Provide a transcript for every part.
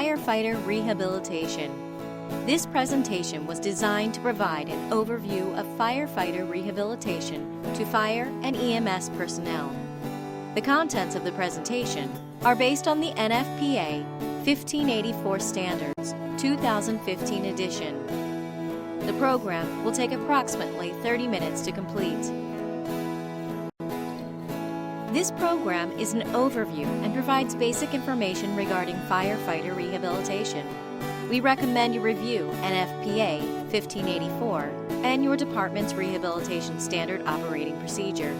Firefighter Rehabilitation. This presentation was designed to provide an overview of firefighter rehabilitation to fire and EMS personnel. The contents of the presentation are based on the NFPA 1584 Standards 2015 edition. The program will take approximately 30 minutes to complete. This program is an overview and provides basic information regarding firefighter rehabilitation. We recommend you review NFPA 1584 and your department's Rehabilitation Standard Operating Procedure.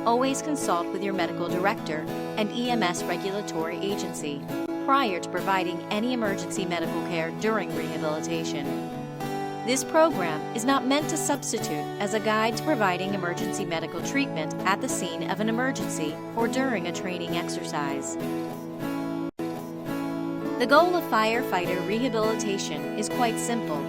Always consult with your medical director and EMS regulatory agency prior to providing any emergency medical care during rehabilitation. This program is not meant to substitute as a guide to providing emergency medical treatment at the scene of an emergency or during a training exercise. The goal of firefighter rehabilitation is quite simple: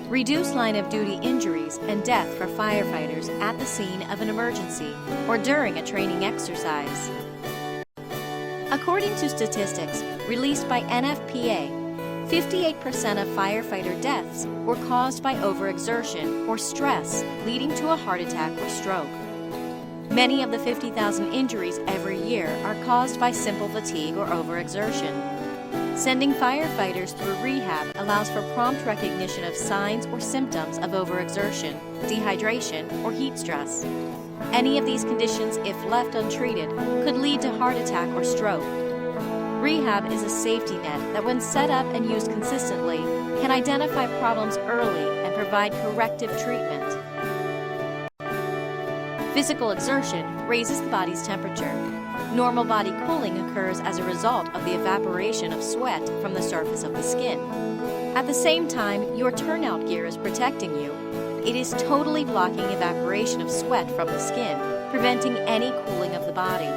reduce line-of-duty injuries and death for firefighters at the scene of an emergency or during a training exercise. According to statistics released by NFPA, 58% of firefighter deaths were caused by overexertion or stress, leading to a heart attack or stroke. Many of the 50,000 injuries every year are caused by simple fatigue or overexertion. Sending firefighters through rehab allows for prompt recognition of signs or symptoms of overexertion, dehydration, or heat stress. Any of these conditions, if left untreated, could lead to heart attack or stroke. Rehab is a safety net that, when set up and used consistently, can identify problems early and provide corrective treatment. Physical exertion raises the body's temperature. Normal body cooling occurs as a result of the evaporation of sweat from the surface of the skin. At the same time, your turnout gear is protecting you. It is totally blocking evaporation of sweat from the skin, preventing any cooling of the body.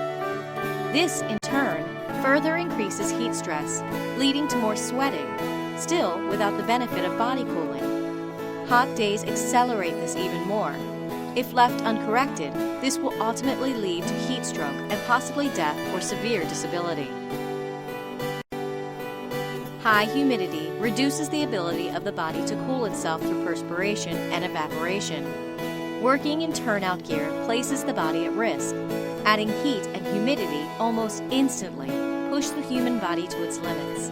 This, in turn, further increases heat stress, leading to more sweating, still without the benefit of body cooling. Hot days accelerate this even more. If left uncorrected, this will ultimately lead to heat stroke and possibly death or severe disability. High humidity reduces the ability of the body to cool itself through perspiration and evaporation. Working in turnout gear places the body at risk. Adding heat and humidity almost instantly push the human body to its limits.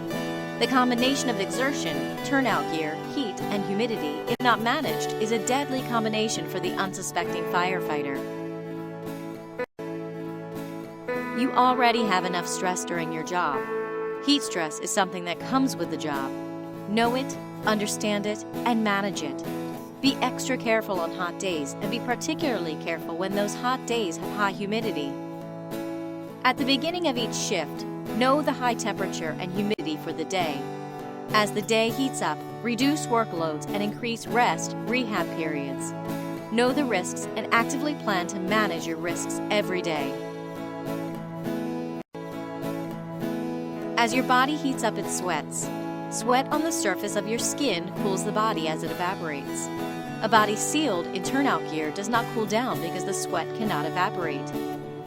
The combination of exertion, turnout gear, heat, and humidity, if not managed, is a deadly combination for the unsuspecting firefighter. You already have enough stress during your job. Heat stress is something that comes with the job. Know it, understand it, and manage it. Be extra careful on hot days, and be particularly careful when those hot days have high humidity. At the beginning of each shift, know the high temperature and humidity for the day. As the day heats up, reduce workloads and increase rest, rehab periods. Know the risks and actively plan to manage your risks every day. As your body heats up, it sweats. Sweat on the surface of your skin cools the body as it evaporates. A body sealed in turnout gear does not cool down because the sweat cannot evaporate.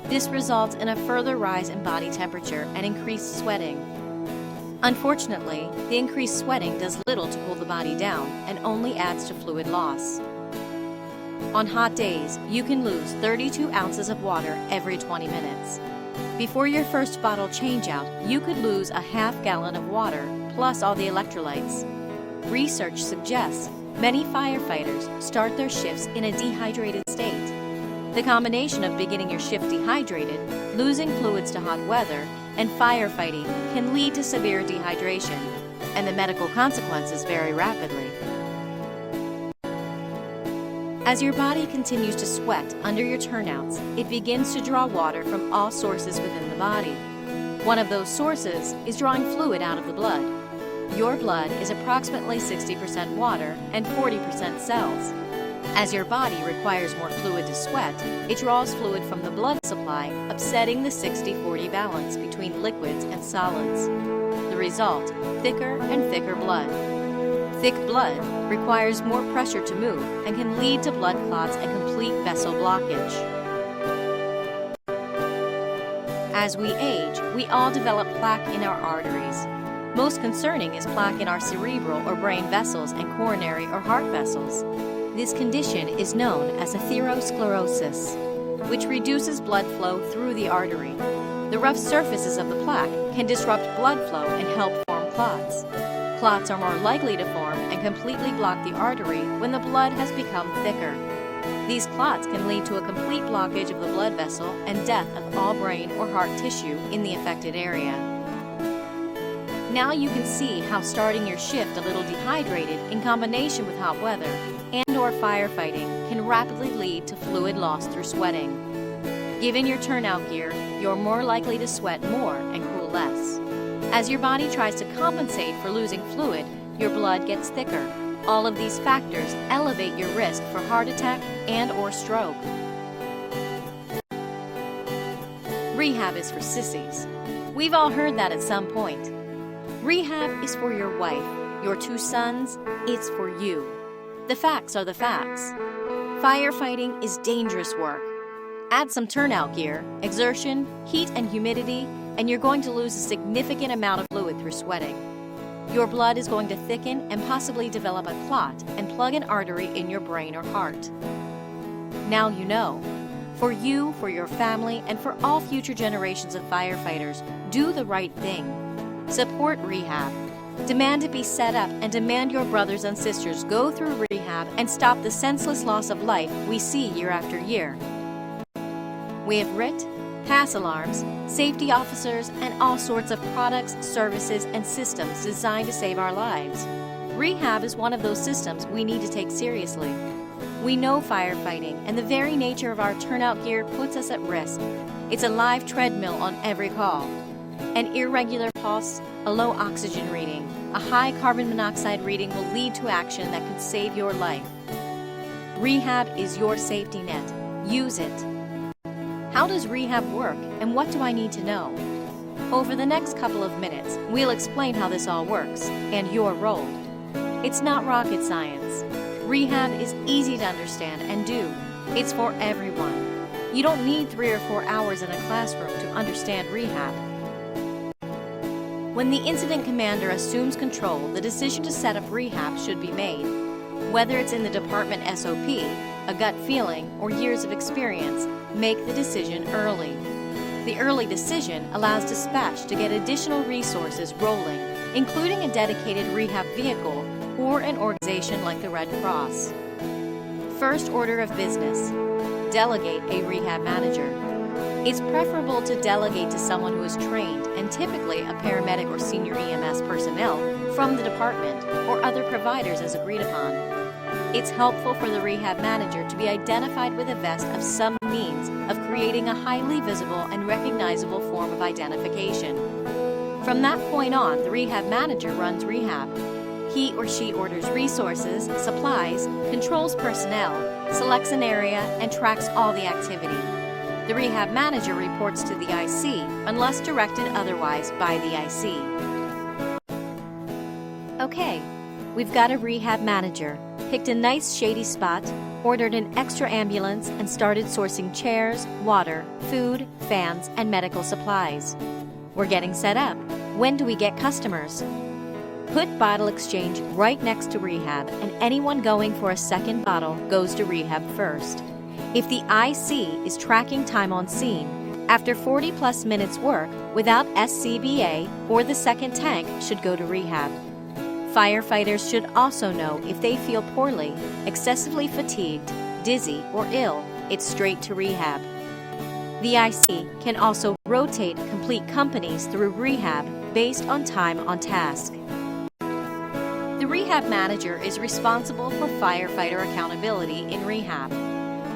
This results in a further rise in body temperature and increased sweating. Unfortunately, the increased sweating does little to cool the body down and only adds to fluid loss. On hot days, you can lose 32 ounces of water every 20 minutes. Before your first bottle changeout, you could lose a half gallon of water plus all the electrolytes. Research suggests many firefighters start their shifts in a dehydrated state. The combination of beginning your shift dehydrated, losing fluids to hot weather, and firefighting can lead to severe dehydration, and the medical consequences vary rapidly. As your body continues to sweat under your turnouts, it begins to draw water from all sources within the body. One of those sources is drawing fluid out of the blood. Your blood is approximately 60% water and 40% cells. As your body requires more fluid to sweat, it draws fluid from the blood supply, upsetting the 60-40 balance between liquids and solids. The result, thicker and thicker blood. Thick blood requires more pressure to move and can lead to blood clots and complete vessel blockage. As we age, we all develop plaque in our arteries. Most concerning is plaque in our cerebral or brain vessels and coronary or heart vessels. This condition is known as atherosclerosis, which reduces blood flow through the artery. The rough surfaces of the plaque can disrupt blood flow and help form clots. Clots are more likely to form and completely block the artery when the blood has become thicker. These clots can lead to a complete blockage of the blood vessel and death of all brain or heart tissue in the affected area. Now you can see how starting your shift a little dehydrated in combination with hot weather and/or firefighting can rapidly lead to fluid loss through sweating. Given your turnout gear, you're more likely to sweat more and cool less. As your body tries to compensate for losing fluid, your blood gets thicker. All of these factors elevate your risk for heart attack and/or stroke. Rehab is for sissies. We've all heard that at some point. Rehab is for your wife, your 2 sons, it's for you. The facts are the facts. Firefighting is dangerous work. Add some turnout gear, exertion, heat and humidity, and you're going to lose a significant amount of fluid through sweating. Your blood is going to thicken and possibly develop a clot and plug an artery in your brain or heart. Now you know. For you, for your family, and for all future generations of firefighters, do the right thing. Support rehab. Demand it be set up and demand your brothers and sisters go through rehab and stop the senseless loss of life we see year after year. We have RIT, pass alarms, safety officers, and all sorts of products, services, and systems designed to save our lives. Rehab is one of those systems we need to take seriously. We know firefighting and the very nature of our turnout gear puts us at risk. It's a live treadmill on every call. An irregular pulse, a low oxygen reading, a high carbon monoxide reading will lead to action that could save your life. Rehab is your safety net. Use it. How does rehab work and what do I need to know? Over the next couple of minutes, we'll explain how this all works and your role. It's not rocket science. Rehab is easy to understand and do. It's for everyone. You don't need 3 or 4 hours in a classroom to understand rehab. When the incident commander assumes control, the decision to set up rehab should be made. Whether it's in the department SOP, a gut feeling, or years of experience, make the decision early. The early decision allows dispatch to get additional resources rolling, including a dedicated rehab vehicle or an organization like the Red Cross. First order of business: delegate a rehab manager. It's preferable to delegate to someone who is trained and typically a paramedic or senior EMS personnel from the department or other providers as agreed upon. It's helpful for the rehab manager to be identified with a vest of some means of creating a highly visible and recognizable form of identification. From that point on, the rehab manager runs rehab. He or she orders resources, supplies, controls personnel, selects an area, and tracks all the activity. The rehab manager reports to the IC unless directed otherwise by the IC. Okay, we've got a rehab manager, picked a nice shady spot, ordered an extra ambulance, and started sourcing chairs, water, food, fans, and medical supplies. We're getting set up. When do we get customers? Put bottle exchange right next to rehab, and anyone going for a second bottle goes to rehab first. If the IC is tracking time on scene, after 40+ minutes work, without SCBA, or the second tank should go to rehab. Firefighters should also know if they feel poorly, excessively fatigued, dizzy, or ill, it's straight to rehab. The IC can also rotate complete companies through rehab based on time on task. The rehab manager is responsible for firefighter accountability in rehab.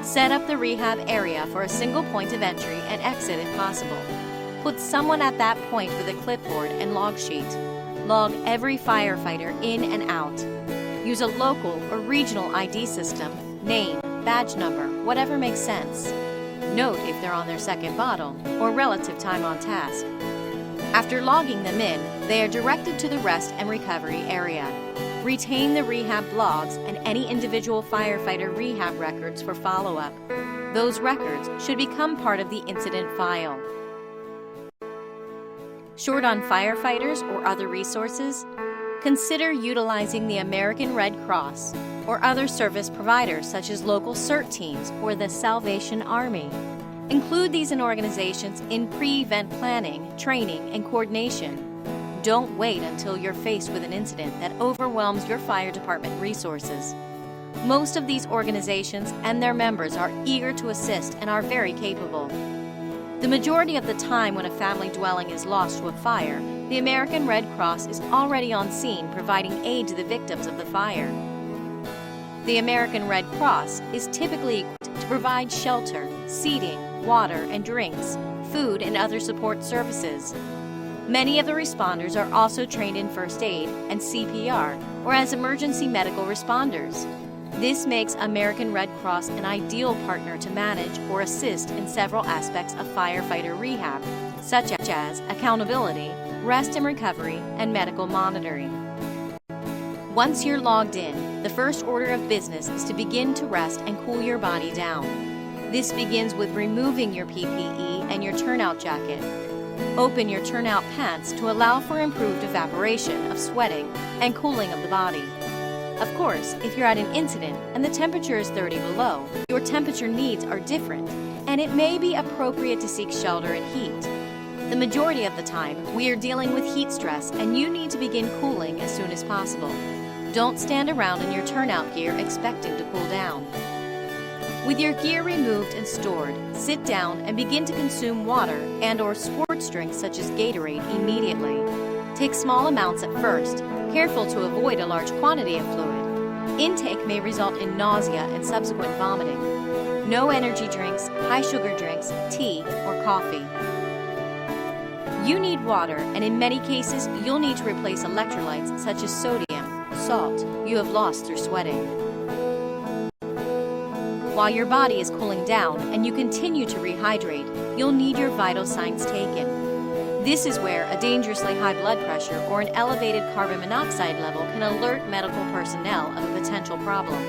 Set up the rehab area for a single point of entry and exit if possible. Put someone at that point with a clipboard and log sheet. Log every firefighter in and out. Use a local or regional ID system, name, badge number, whatever makes sense. Note if they're on their second bottle or relative time on task. After logging them in, they are directed to the rest and recovery area. Retain the rehab logs and any individual firefighter rehab records for follow-up. Those records should become part of the incident file. Short on firefighters or other resources? Consider utilizing the American Red Cross or other service providers such as local CERT teams or the Salvation Army. Include these organizations in pre-event planning, training, and coordination. Don't wait until you're faced with an incident that overwhelms your fire department resources. Most of these organizations and their members are eager to assist and are very capable. The majority of the time when a family dwelling is lost to a fire, the American Red Cross is already on scene providing aid to the victims of the fire. The American Red Cross is typically equipped to provide shelter, seating, water and drinks, food and other support services. Many of the responders are also trained in first aid and CPR or as emergency medical responders. This makes American Red Cross an ideal partner to manage or assist in several aspects of firefighter rehab, such as accountability, rest and recovery, and medical monitoring. Once you're logged in, the first order of business is to begin to rest and cool your body down. This begins with removing your PPE and your turnout jacket. Open your turnout pants to allow for improved evaporation of sweating and cooling of the body. Of course, if you're at an incident and the temperature is 30 below, your temperature needs are different, and it may be appropriate to seek shelter and heat. The majority of the time, we are dealing with heat stress and you need to begin cooling as soon as possible. Don't stand around in your turnout gear expecting to cool down. With your gear removed and stored, sit down and begin to consume water and/or sports drinks such as Gatorade immediately. Take small amounts at first, careful to avoid a large quantity of fluid. Intake may result in nausea and subsequent vomiting. No energy drinks, high sugar drinks, tea, or coffee. You need water, and in many cases, you'll need to replace electrolytes such as sodium, salt, you have lost through sweating. While your body is cooling down and you continue to rehydrate, you'll need your vital signs taken. This is where a dangerously high blood pressure or an elevated carbon monoxide level can alert medical personnel of a potential problem.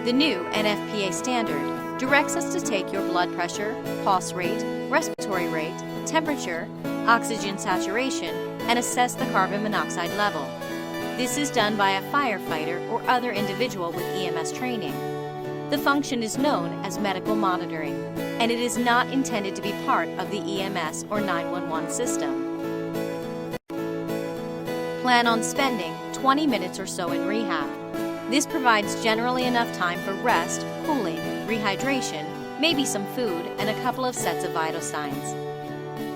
The new NFPA standard directs us to take your blood pressure, pulse rate, respiratory rate, temperature, oxygen saturation, and assess the carbon monoxide level. This is done by a firefighter or other individual with EMS training. The function is known as medical monitoring, and it is not intended to be part of the EMS or 911 system. Plan on spending 20 minutes or so in rehab. This provides generally enough time for rest, cooling, rehydration, maybe some food, and a couple of sets of vital signs.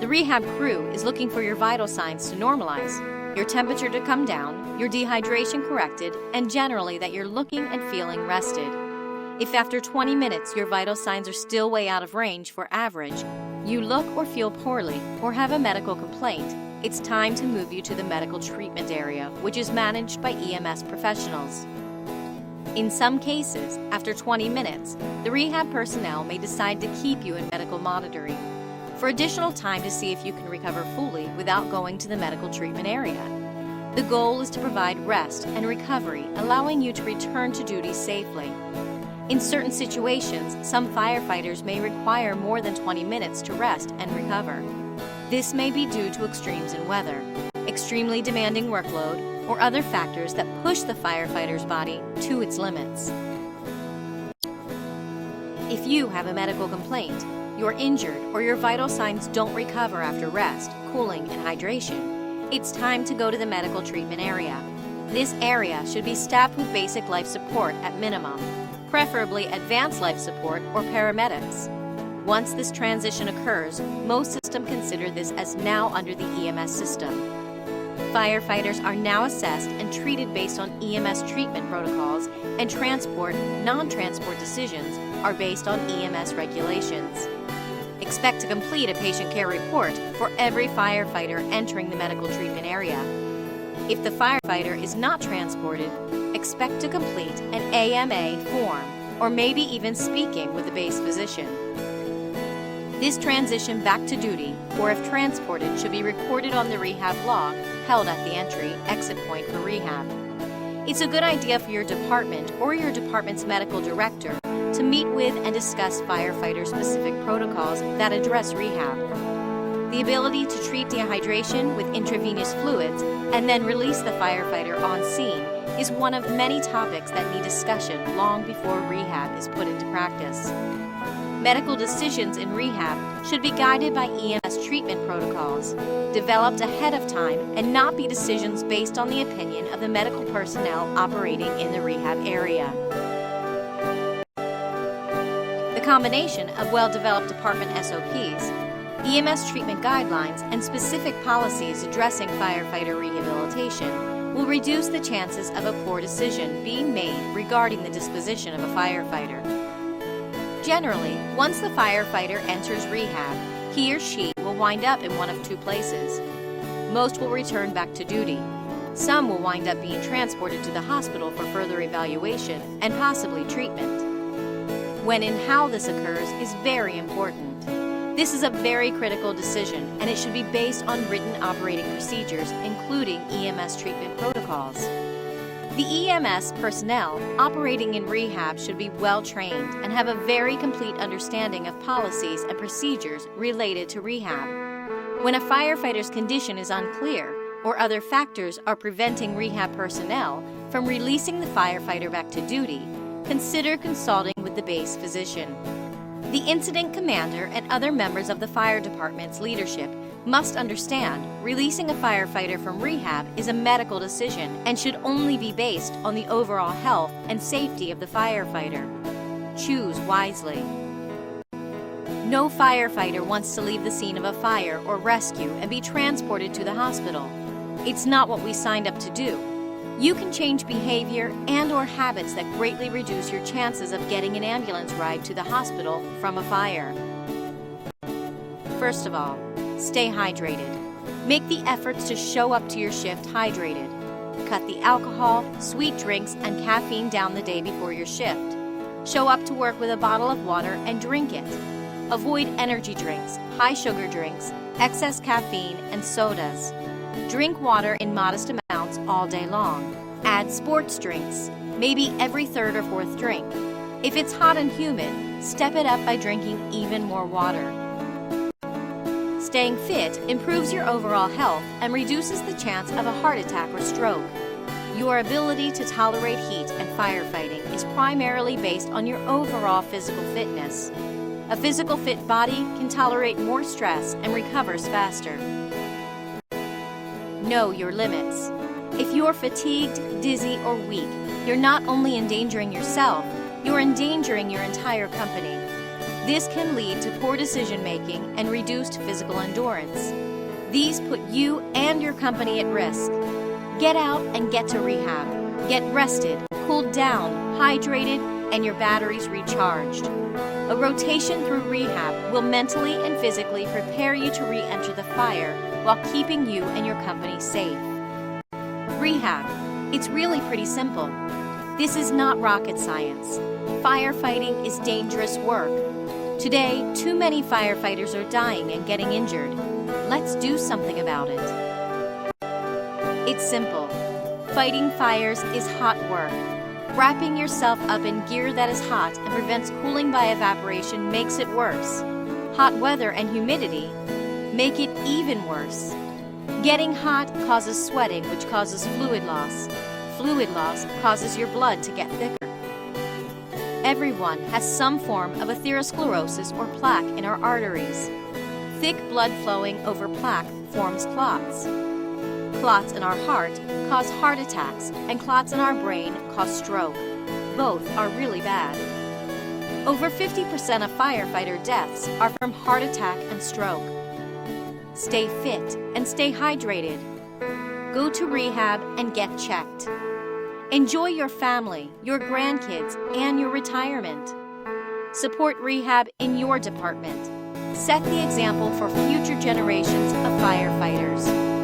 The rehab crew is looking for your vital signs to normalize, your temperature to come down, your dehydration corrected, and generally that you're looking and feeling rested. If after 20 minutes your vital signs are still way out of range for average, you look or feel poorly, or have a medical complaint, it's time to move you to the medical treatment area, which is managed by EMS professionals. In some cases, after 20 minutes, the rehab personnel may decide to keep you in medical monitoring for additional time to see if you can recover fully without going to the medical treatment area. The goal is to provide rest and recovery, allowing you to return to duty safely. In certain situations, some firefighters may require more than 20 minutes to rest and recover. This may be due to extremes in weather, extremely demanding workload, or other factors that push the firefighter's body to its limits. If you have a medical complaint, you're injured, or your vital signs don't recover after rest, cooling, and hydration, it's time to go to the medical treatment area. This area should be staffed with basic life support at minimum, preferably advanced life support or paramedics. Once this transition occurs, most systems consider this as now under the EMS system. Firefighters are now assessed and treated based on EMS treatment protocols, and transport, non-transport decisions are based on EMS regulations. Expect to complete a patient care report for every firefighter entering the medical treatment area. If the firefighter is not transported, expect to complete an AMA form, or maybe even speaking with the base physician. This transition back to duty, or if transported, should be recorded on the rehab log held at the entry/exit point for rehab. It's a good idea for your department or your department's medical director to meet with and discuss firefighter-specific protocols that address rehab. The ability to treat dehydration with intravenous fluids and then release the firefighter on scene is one of many topics that need discussion long before rehab is put into practice. Medical decisions in rehab should be guided by EMS treatment protocols, developed ahead of time, and not be decisions based on the opinion of the medical personnel operating in the rehab area. The combination of well-developed department SOPs, EMS treatment guidelines, and specific policies addressing firefighter rehabilitation will reduce the chances of a poor decision being made regarding the disposition of a firefighter. Generally, once the firefighter enters rehab, he or she will wind up in one of two places. Most will return back to duty. Some will wind up being transported to the hospital for further evaluation and possibly treatment. When and how this occurs is very important. This is a very critical decision, and it should be based on written operating procedures, including EMS treatment protocols. The EMS personnel operating in rehab should be well trained and have a very complete understanding of policies and procedures related to rehab. When a firefighter's condition is unclear or other factors are preventing rehab personnel from releasing the firefighter back to duty, consider consulting with the base physician. The incident commander and other members of the fire department's leadership must understand releasing a firefighter from rehab is a medical decision and should only be based on the overall health and safety of the firefighter. Choose wisely. No firefighter wants to leave the scene of a fire or rescue and be transported to the hospital. It's not what we signed up to do. You can change behavior and/or habits that greatly reduce your chances of getting an ambulance ride to the hospital from a fire. First of all, stay hydrated. Make the efforts to show up to your shift hydrated. Cut the alcohol, sweet drinks, and caffeine down the day before your shift. Show up to work with a bottle of water and drink it. Avoid energy drinks, high sugar drinks, excess caffeine, and sodas. Drink water in modest amounts all day long. Add sports drinks, maybe every third or fourth drink. If it's hot and humid, step it up by drinking even more water. Staying fit improves your overall health and reduces the chance of a heart attack or stroke. Your ability to tolerate heat and firefighting is primarily based on your overall physical fitness. A physical fit body can tolerate more stress and recovers faster. Know your limits. If you're fatigued, dizzy, or weak, you're not only endangering yourself, you're endangering your entire company. This can lead to poor decision-making and reduced physical endurance. These put you and your company at risk. Get out and get to rehab. Get rested, cooled down, hydrated, and your batteries recharged. A rotation through rehab will mentally and physically prepare you to re-enter the fire while keeping you and your company safe. Rehab. It's really pretty simple. This is not rocket science. Firefighting is dangerous work. Today, too many firefighters are dying and getting injured. Let's do something about it. It's simple. Fighting fires is hot work. Wrapping yourself up in gear that is hot and prevents cooling by evaporation makes it worse. Hot weather and humidity make it even worse. Getting hot causes sweating, which causes fluid loss. Fluid loss causes your blood to get thicker. Everyone has some form of atherosclerosis or plaque in our arteries. Thick blood flowing over plaque forms clots. Clots in our heart cause heart attacks, and clots in our brain cause stroke. Both are really bad. Over 50% of firefighter deaths are from heart attack and stroke. Stay fit and stay hydrated. Go to rehab and get checked. Enjoy your family, your grandkids, and your retirement. Support rehab in your department. Set the example for future generations of firefighters.